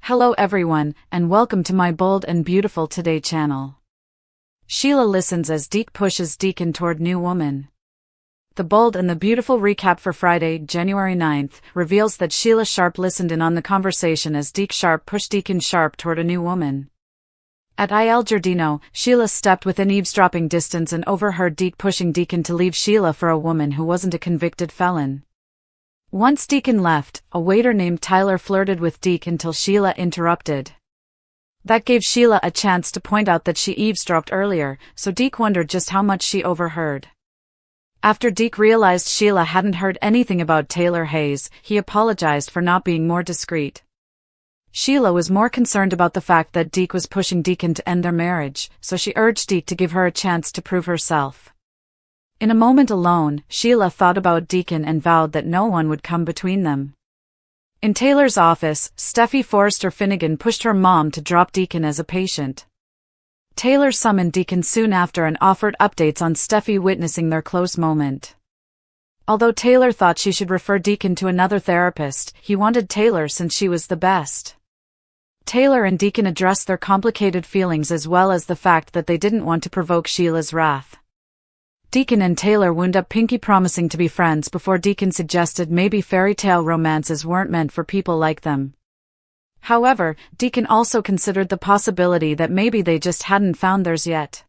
Hello everyone, and welcome to my Bold and Beautiful Today channel. Sheila listens as Deke pushes Deacon toward new woman. The Bold and the Beautiful recap for Friday, January 9th, reveals that Sheila Sharp listened in on the conversation as Deke Sharp pushed Deacon Sharp toward a new woman. At Il Giardino, Sheila stepped within eavesdropping distance and overheard Deke pushing Deacon to leave Sheila for a woman who wasn't a convicted felon. Once Deacon left, a waiter named Tyler flirted with Deke until Sheila interrupted. That gave Sheila a chance to point out that she eavesdropped earlier, so Deke wondered just how much she overheard. After Deke realized Sheila hadn't heard anything about Taylor Hayes, he apologized for not being more discreet. Sheila was more concerned about the fact that Deke was pushing Deacon to end their marriage, so she urged Deke to give her a chance to prove herself. In a moment alone, Sheila thought about Deacon and vowed that no one would come between them. In Taylor's office, Steffi Forrester Finnegan pushed her mom to drop Deacon as a patient. Taylor summoned Deacon soon after and offered updates on Steffi witnessing their close moment. Although Taylor thought she should refer Deacon to another therapist, he wanted Taylor since she was the best. Taylor and Deacon addressed their complicated feelings as well as the fact that they didn't want to provoke Sheila's wrath. Deacon and Taylor wound up pinky promising to be friends before Deacon suggested maybe fairy tale romances weren't meant for people like them. However, Deacon also considered the possibility that maybe they just hadn't found theirs yet.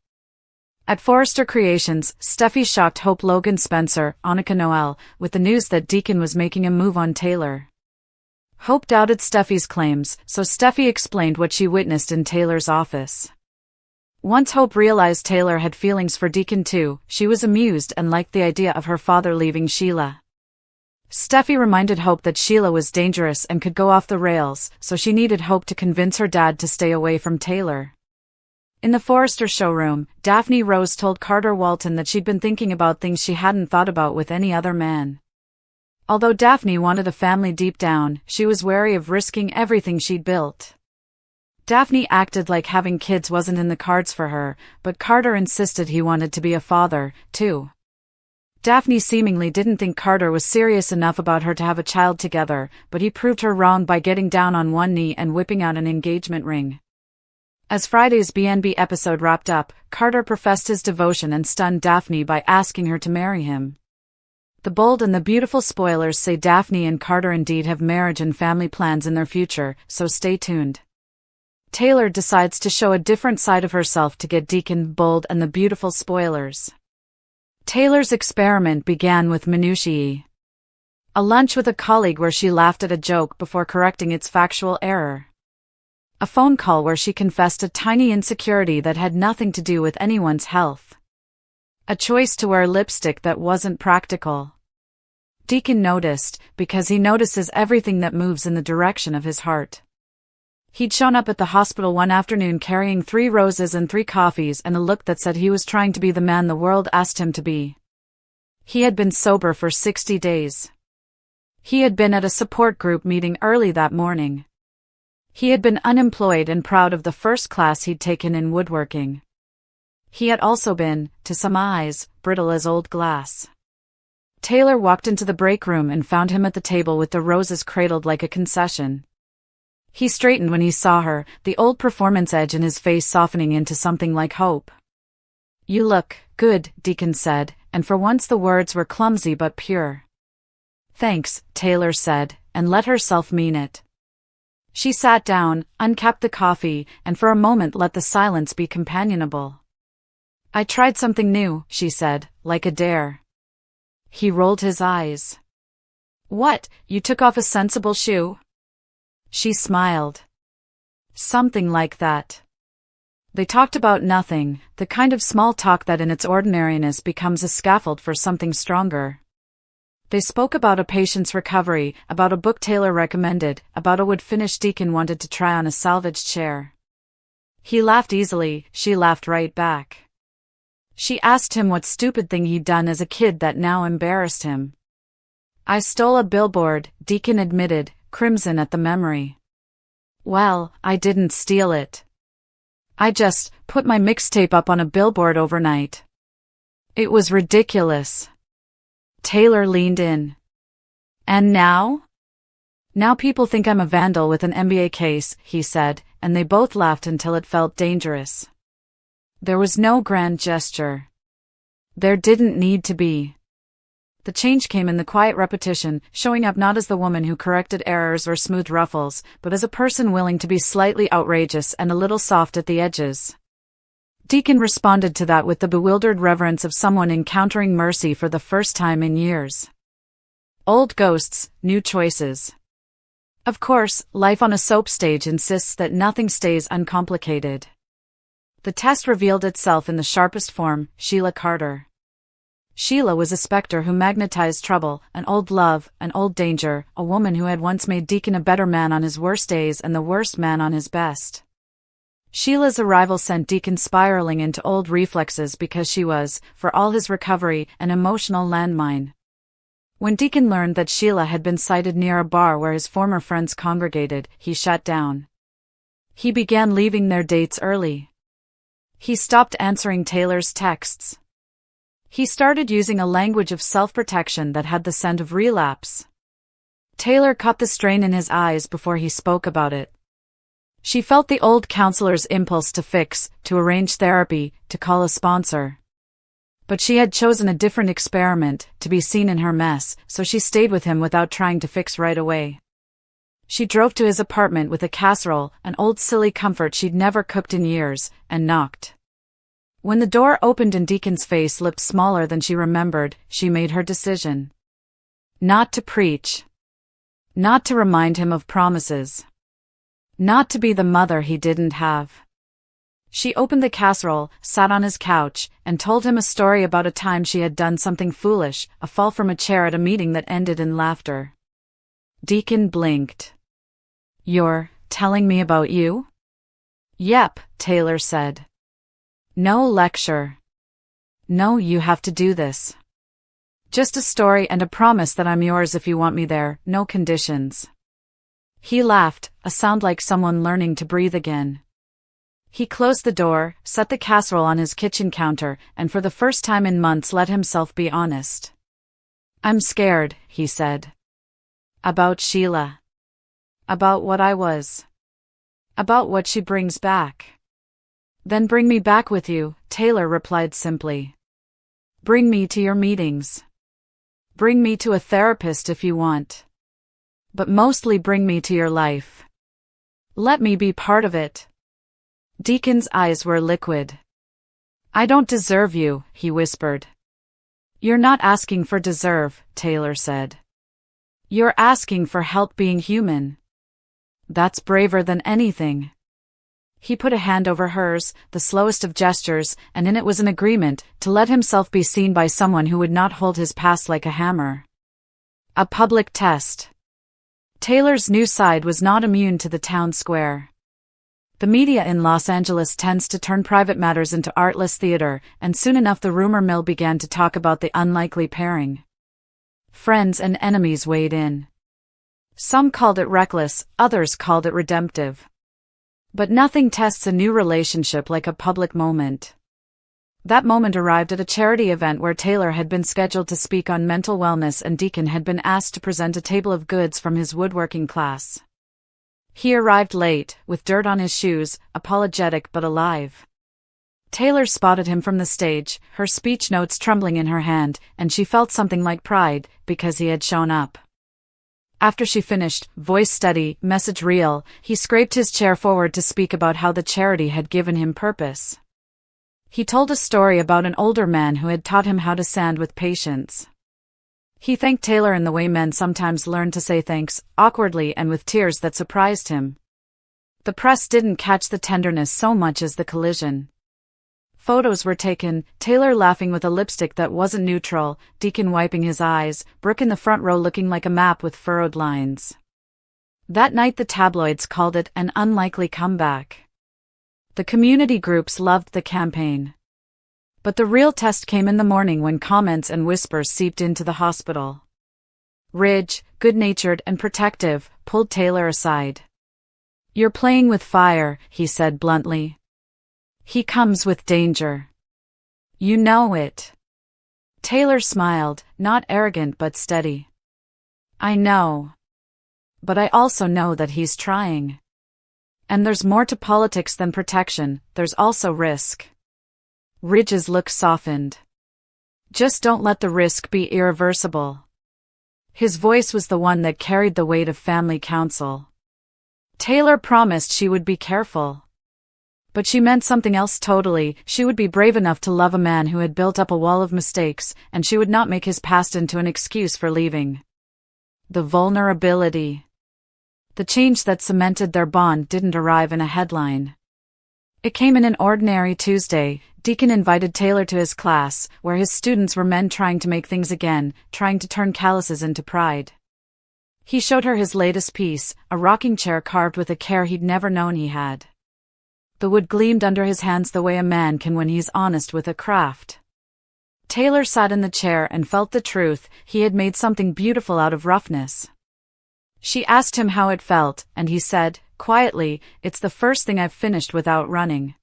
At Forrester Creations, Steffi shocked Hope Logan Spencer, Annika Noel, with the news that Deacon was making a move on Taylor. Hope doubted Steffi's claims, so Steffi explained what she witnessed in Taylor's office. Once Hope realized Taylor had feelings for Deacon too, she was amused and liked the idea of her father leaving Sheila. Steffi reminded Hope that Sheila was dangerous and could go off the rails, so she needed Hope to convince her dad to stay away from Taylor. In the Forrester showroom, Daphne Rose told Carter Walton that she'd been thinking about things she hadn't thought about with any other man. Although Daphne wanted a family deep down, she was wary of risking everything she'd built. Daphne acted like having kids wasn't in the cards for her, but Carter insisted he wanted to be a father, too. Daphne seemingly didn't think Carter was serious enough about her to have a child together, but he proved her wrong by getting down on one knee and whipping out an engagement ring. As Friday's BNB episode wrapped up, Carter professed his devotion and stunned Daphne by asking her to marry him. The Bold and the Beautiful spoilers say Daphne and Carter indeed have marriage and family plans in their future, so stay tuned. Taylor decides to show a different side of herself to get Deacon, Bold and the Beautiful spoilers. Taylor's experiment began with minutiae. A lunch with a colleague where she laughed at a joke before correcting its factual error. A phone call where she confessed a tiny insecurity that had nothing to do with anyone's health. A choice to wear lipstick that wasn't practical. Deacon noticed, because he notices everything that moves in the direction of his heart. He'd shown up at the hospital one afternoon carrying 3 roses and 3 coffees and a look that said he was trying to be the man the world asked him to be. He had been sober for 60 days. He had been at a support group meeting early that morning. He had been unemployed and proud of the first class he'd taken in woodworking. He had also been, to some eyes, brittle as old glass. Taylor walked into the break room and found him at the table with the roses cradled like a concession. He straightened when he saw her, the old performance edge in his face softening into something like hope. "You look good," Deacon said, and for once the words were clumsy but pure. "Thanks," Taylor said, and let herself mean it. She sat down, uncapped the coffee, and for a moment let the silence be companionable. "I tried something new," she said, like a dare. He rolled his eyes. "What, you took off a sensible shoe?" She smiled. "Something like that." They talked about nothing, the kind of small talk that in its ordinariness becomes a scaffold for something stronger. They spoke about a patient's recovery, about a book Taylor recommended, about a wood-finish Deacon wanted to try on a salvaged chair. He laughed easily, she laughed right back. She asked him what stupid thing he'd done as a kid that now embarrassed him. "I stole a billboard," Deacon admitted, crimson at the memory. "Well, I didn't steal it. I just put my mixtape up on a billboard overnight. It was ridiculous." Taylor leaned in. "And now?" Now people think I'm a vandal with an MBA case, he said, and they both laughed until it felt dangerous. There was no grand gesture. There didn't need to be. The change came in the quiet repetition, showing up not as the woman who corrected errors or smoothed ruffles, but as a person willing to be slightly outrageous and a little soft at the edges. Deacon responded to that with the bewildered reverence of someone encountering mercy for the first time in years. Old ghosts, new choices. Of course, life on a soap stage insists that nothing stays uncomplicated. The test revealed itself in the sharpest form: Sheila Carter. Sheila was a specter who magnetized trouble, an old love, an old danger, a woman who had once made Deacon a better man on his worst days and the worst man on his best. Sheila's arrival sent Deacon spiraling into old reflexes because she was, for all his recovery, an emotional landmine. When Deacon learned that Sheila had been sighted near a bar where his former friends congregated, he shut down. He began leaving their dates early. He stopped answering Taylor's texts. He started using a language of self-protection that had the scent of relapse. Taylor caught the strain in his eyes before he spoke about it. She felt the old counselor's impulse to fix, to arrange therapy, to call a sponsor. But she had chosen a different experiment, to be seen in her mess, so she stayed with him without trying to fix right away. She drove to his apartment with a casserole, an old silly comfort she'd never cooked in years, and knocked. When the door opened and Deacon's face looked smaller than she remembered, she made her decision. Not to preach. Not to remind him of promises. Not to be the mother he didn't have. She opened the casserole, sat on his couch, and told him a story about a time she had done something foolish, a fall from a chair at a meeting that ended in laughter. Deacon blinked. "You're telling me about you?" "Yep," Taylor said. "No lecture. No, you have to do this. Just a story and a promise that I'm yours if you want me there, no conditions." He laughed, a sound like someone learning to breathe again. He closed the door, set the casserole on his kitchen counter, and for the first time in months let himself be honest. "I'm scared," he said. "About Sheila. About what I was. About what she brings back." "Then bring me back with you," Taylor replied simply. "Bring me to your meetings. Bring me to a therapist if you want. But mostly bring me to your life. Let me be part of it." Deacon's eyes were liquid. "I don't deserve you," he whispered. "You're not asking for deserve," Taylor said. "You're asking for help being human. That's braver than anything." He put a hand over hers, the slowest of gestures, and in it was an agreement to let himself be seen by someone who would not hold his past like a hammer. A public test. Taylor's new side was not immune to the town square. The media in Los Angeles tends to turn private matters into artless theater, and soon enough the rumor mill began to talk about the unlikely pairing. Friends and enemies weighed in. Some called it reckless, others called it redemptive. But nothing tests a new relationship like a public moment. That moment arrived at a charity event where Taylor had been scheduled to speak on mental wellness and Deacon had been asked to present a table of goods from his woodworking class. He arrived late, with dirt on his shoes, apologetic but alive. Taylor spotted him from the stage, her speech notes trembling in her hand, and she felt something like pride, because he had shown up. After she finished, voice steady, message real, he scraped his chair forward to speak about how the charity had given him purpose. He told a story about an older man who had taught him how to sand with patience. He thanked Taylor in the way men sometimes learn to say thanks, awkwardly and with tears that surprised him. The press didn't catch the tenderness so much as the collision. Photos were taken, Taylor laughing with a lipstick that wasn't neutral, Deacon wiping his eyes, Brooke in the front row looking like a map with furrowed lines. That night the tabloids called it an unlikely comeback. The community groups loved the campaign. But the real test came in the morning when comments and whispers seeped into the hospital. Ridge, good-natured and protective, pulled Taylor aside. "You're playing with fire," he said bluntly. "He comes with danger. You know it." Taylor smiled, not arrogant but steady. "I know. But I also know that he's trying. And there's more to politics than protection, there's also risk. Ridge's look softened. Just don't let the risk be irreversible. His voice was the one that carried the weight of family counsel. Taylor promised she would be careful. But she meant something else totally. She would be brave enough to love a man who had built up a wall of mistakes, and she would not make his past into an excuse for leaving. The vulnerability. The change that cemented their bond didn't arrive in a headline. It came in an ordinary Tuesday. Deacon invited Taylor to his class, where his students were men trying to make things again, trying to turn calluses into pride. He showed her his latest piece, a rocking chair carved with a care he'd never known he had. The wood gleamed under his hands the way a man can when he's honest with a craft. Taylor sat in the chair and felt the truth. He had made something beautiful out of roughness. She asked him how it felt, and he said, quietly, "It's the first thing I've finished without running."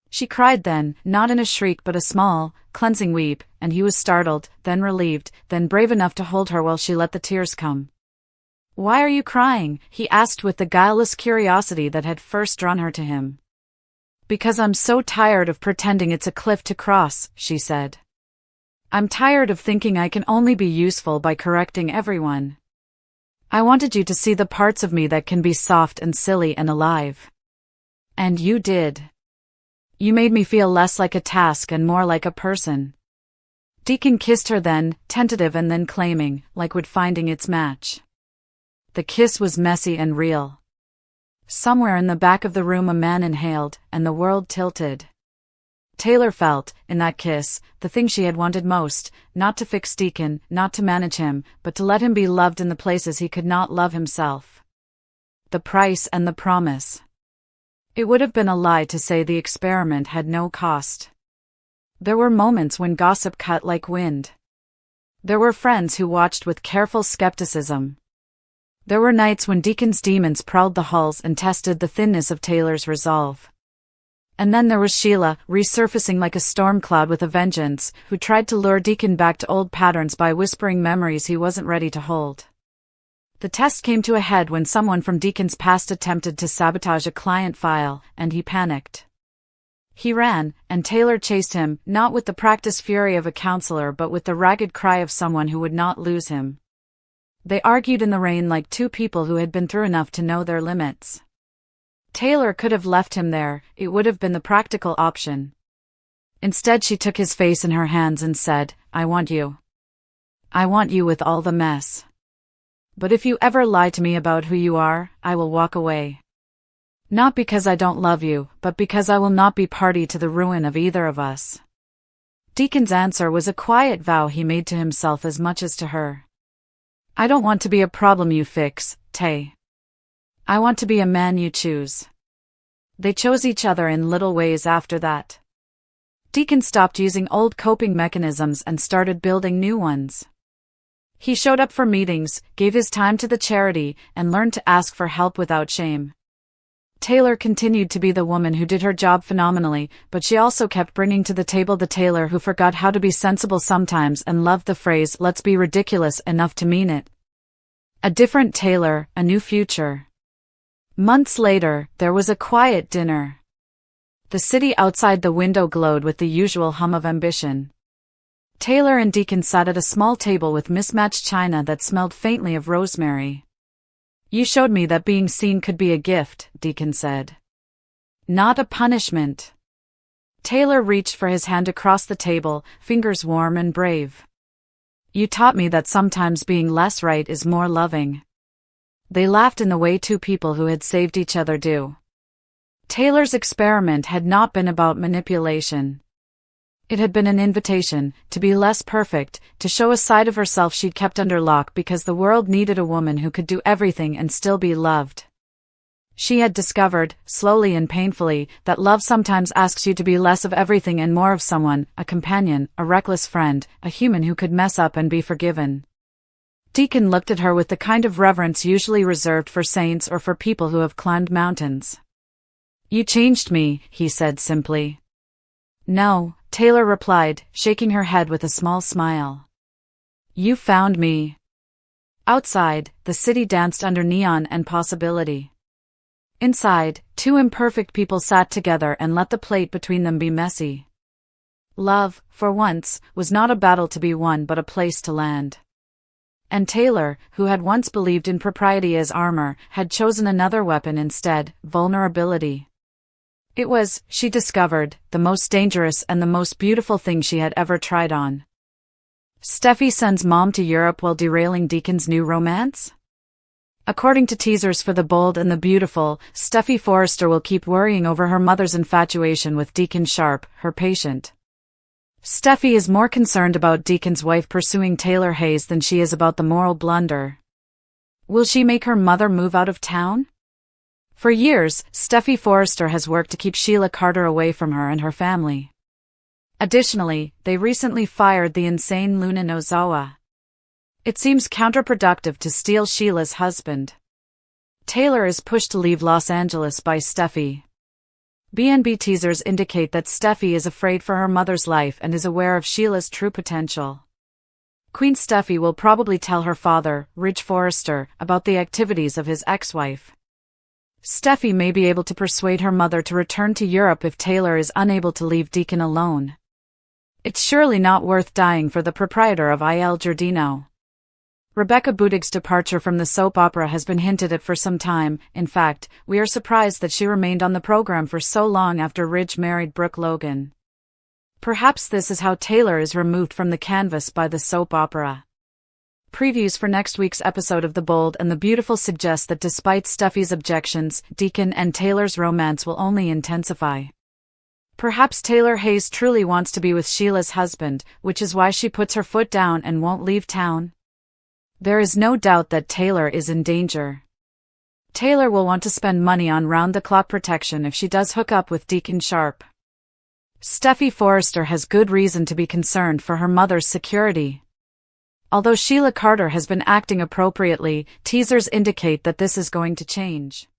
She cried then, not in a shriek but a small, cleansing weep, and he was startled, then relieved, then brave enough to hold her while she let the tears come. "Why are you crying?" he asked with the guileless curiosity that had first drawn her to him. "Because I'm so tired of pretending it's a cliff to cross," she said. "I'm tired of thinking I can only be useful by correcting everyone. I wanted you to see the parts of me that can be soft and silly and alive. And you did. You made me feel less like a task and more like a person." Deacon kissed her then, tentative and then claiming, like wood finding its match. The kiss was messy and real. Somewhere in the back of the room a man inhaled, and the world tilted. Taylor felt, in that kiss, the thing she had wanted most, not to fix Deacon, not to manage him, but to let him be loved in the places he could not love himself. The price and the promise. It would have been a lie to say the experiment had no cost. There were moments when gossip cut like wind. There were friends who watched with careful skepticism. There were nights when Deacon's demons prowled the halls and tested the thinness of Taylor's resolve. And then there was Sheila, resurfacing like a storm cloud with a vengeance, who tried to lure Deacon back to old patterns by whispering memories he wasn't ready to hold. The test came to a head when someone from Deacon's past attempted to sabotage a client file, and he panicked. He ran, and Taylor chased him, not with the practiced fury of a counselor but with the ragged cry of someone who would not lose him. They argued in the rain like two people who had been through enough to know their limits. Taylor could have left him there, it would have been the practical option. Instead she took his face in her hands and said, "I want you. I want you with all the mess. But if you ever lie to me about who you are, I will walk away. Not because I don't love you, but because I will not be party to the ruin of either of us." Deacon's answer was a quiet vow he made to himself as much as to her. "I don't want to be a problem you fix, Tay. I want to be a man you choose." They chose each other in little ways after that. Deacon stopped using old coping mechanisms and started building new ones. He showed up for meetings, gave his time to the charity, and learned to ask for help without shame. Taylor continued to be the woman who did her job phenomenally, but she also kept bringing to the table the Taylor who forgot how to be sensible sometimes and loved the phrase, "Let's be ridiculous enough to mean it." A different Taylor, a new future. Months later, there was a quiet dinner. The city outside the window glowed with the usual hum of ambition. Taylor and Deacon sat at a small table with mismatched china that smelled faintly of rosemary. "You showed me that being seen could be a gift," Deacon said. "Not a punishment." Taylor reached for his hand across the table, fingers warm and brave. "You taught me that sometimes being less right is more loving." They laughed in the way two people who had saved each other do. Taylor's experiment had not been about manipulation. It had been an invitation, to be less perfect, to show a side of herself she'd kept under lock because the world needed a woman who could do everything and still be loved. She had discovered, slowly and painfully, that love sometimes asks you to be less of everything and more of someone, a companion, a reckless friend, a human who could mess up and be forgiven. Deacon looked at her with the kind of reverence usually reserved for saints or for people who have climbed mountains. "You changed me," he said simply. "No," Taylor replied, shaking her head with a small smile. "You found me. Outside, the city danced under neon and possibility. Inside, two imperfect people sat together and let the plate between them be messy. Love, for once, was not a battle to be won but a place to land. And Taylor, who had once believed in propriety as armor, had chosen another weapon instead: vulnerability. It was, she discovered, the most dangerous and the most beautiful thing she had ever tried on. Steffi sends mom to Europe while derailing Deacon's new romance? According to teasers for The Bold and the Beautiful, Steffi Forrester will keep worrying over her mother's infatuation with Deacon Sharp, her patient. Steffi is more concerned about Deacon's wife pursuing Taylor Hayes than she is about the moral blunder. Will she make her mother move out of town? For years, Steffi Forrester has worked to keep Sheila Carter away from her and her family. Additionally, they recently fired the insane Luna Nozawa. It seems counterproductive to steal Sheila's husband. Taylor is pushed to leave Los Angeles by Steffi. BNB teasers indicate that Steffi is afraid for her mother's life and is aware of Sheila's true potential. Queen Steffi will probably tell her father, Ridge Forrester, about the activities of his ex-wife. Steffi may be able to persuade her mother to return to Europe if Taylor is unable to leave Deacon alone. It's surely not worth dying for the proprietor of Il Giardino. Rebecca Budig's departure from the soap opera has been hinted at for some time. In fact, we are surprised that she remained on the program for so long after Ridge married Brooke Logan. Perhaps this is how Taylor is removed from the canvas by the soap opera. Previews for next week's episode of The Bold and the Beautiful suggest that despite Steffi's objections, Deacon and Taylor's romance will only intensify. Perhaps Taylor Hayes truly wants to be with Sheila's husband, which is why she puts her foot down and won't leave town. There is no doubt that Taylor is in danger. Taylor will want to spend money on round-the-clock protection if she does hook up with Deacon Sharp. Steffi Forrester has good reason to be concerned for her mother's security. Although Sheila Carter has been acting appropriately, teasers indicate that this is going to change.